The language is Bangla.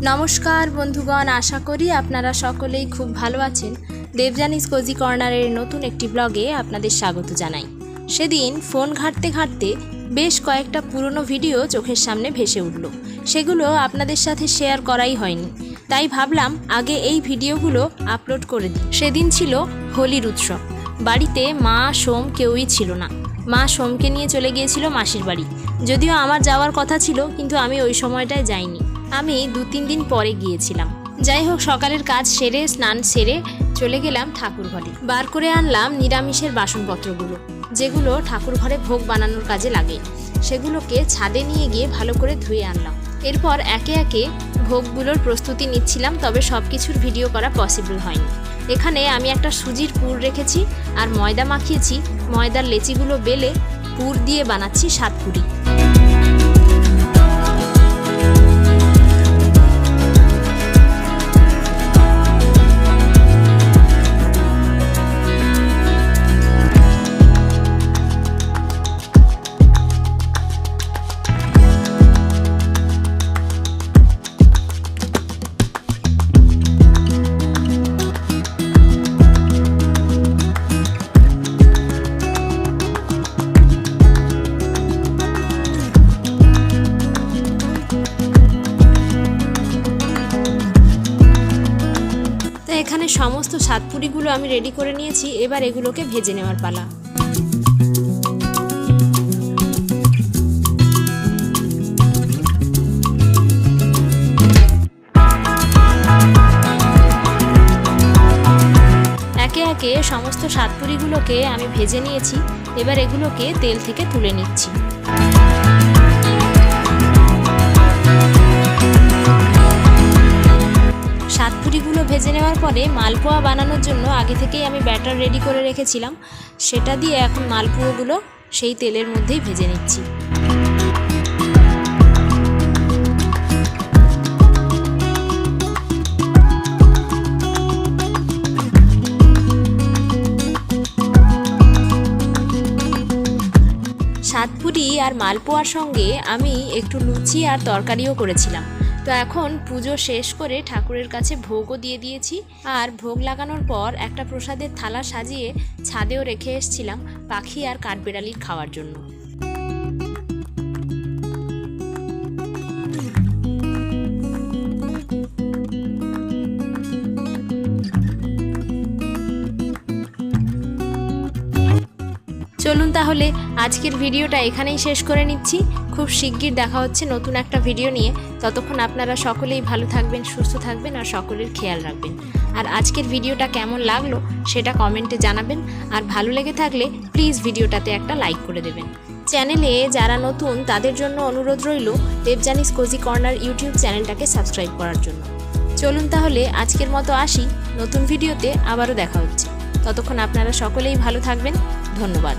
नमस्कार बंधुगण, आशा करी आपनारा सकलेई खूब भालो आछेन। देवजानीज कोजी कर्नारेर नतून एकटी ब्लगे आपनादेर स्वागत जानाई। सेदिन फोन घाटते घाटते बेश कयेकटा पुरानो भिडियो चोखेर सामने भेसे उठलो। सेगुलो आपनादेर साथे शेयर कराई हयनि, ताई भाबलाम आगे एई भिडियोगुलो आपलोड करे दिई। सेदिन छिलो होलिर उत्सव। बाड़ीते मा सोम केउई छिलो ना। मा सोमके निये चले गियेछिलो मासिर बाड़ी। यदिओ आमार जावार कथा छिलो, किन्तु आमी ओई समयटाय जाइनि। আমি ২-৩ দিন পরে গিয়েছিলাম। যাই হোক, সকালের কাজ সেরে স্নান সেরে চলে গেলাম ঠাকুর ঘরে। বার করে আনলাম নিরামিষের বাসনপত্রগুলো, যেগুলো ঠাকুর ঘরে ভোগ বানানোর কাজে লাগে। সেগুলোকে ছাদে নিয়ে গিয়ে ভালো করে ধুয়ে আনলাম। এরপর একে একে ভোগগুলোর প্রস্তুতি নিচ্ছিলাম, তবে সব কিছুর ভিডিও করা পসিবল হয়নি। এখানে আমি একটা সুজির পুর রেখেছি আর ময়দা মাখিয়েছি। ময়দার লেচিগুলো বেলে পুর দিয়ে বানাচ্ছি সাতপুরি। এখানে সমস্ত সাতপুরিগুলো আমি রেডি করে নিয়েছি। এবার এগুলোকে ভেজে নেওয়ার পালা। একে একে সমস্ত সাতপুরিগুলোকে আমি ভেজে নিয়েছি। এবার এগুলোকে তেল থেকে তুলে নিচ্ছি। সাতপুরিগুলো ভেজে নেওয়ার পরে মালপোয়া বানানোর জন্য আগে থেকেই আমি ব্যাটার রেডি করে রেখেছিলাম। সেটা দিয়ে এখন মালপোয়াগুলো সেই তেলের মধ্যেই ভেজে নিচ্ছি। সাতপুরি আর মালপোয়ার সঙ্গে আমি একটু লুচি আর তরকারিও করেছিলাম। তো এখন পুজো শেষ করে ঠাকুরের কাছে ভোগও দিয়ে দিয়েছি। আর ভোগ লাগানোর পর একটা প্রসাদের থালা সাজিয়ে ছাদেও রেখে এসেছিলাম পাখি আর কাঠবেড়ালির খাওয়ার জন্য। চলুন তাহলে আজকের ভিডিওটা এখানেই শেষ করে নিচ্ছি। খুব শিগগির দেখা হচ্ছে নতুন একটা ভিডিও নিয়ে। ততক্ষণ আপনারা সকলেই ভালো থাকবেন, সুস্থ থাকবেন আর সকলের খেয়াল রাখবেন। আর আজকের ভিডিওটা কেমন লাগলো সেটা কমেন্টে জানাবেন। আর ভালো লেগে থাকলে প্লিজ ভিডিওটাতে একটা লাইক করে দেবেন। চ্যানেলে যারা নতুন তাদের জন্য অনুরোধ রইল দেবজানিজ কোজি কর্নার ইউটিউব চ্যানেলটাকে সাবস্ক্রাইব করার জন্য। চলুন তাহলে আজকের মতো আসি। নতুন ভিডিওতে আবারও দেখা হচ্ছে। ততক্ষণ আপনারা সকলেই ভালো থাকবেন। ধন্যবাদ।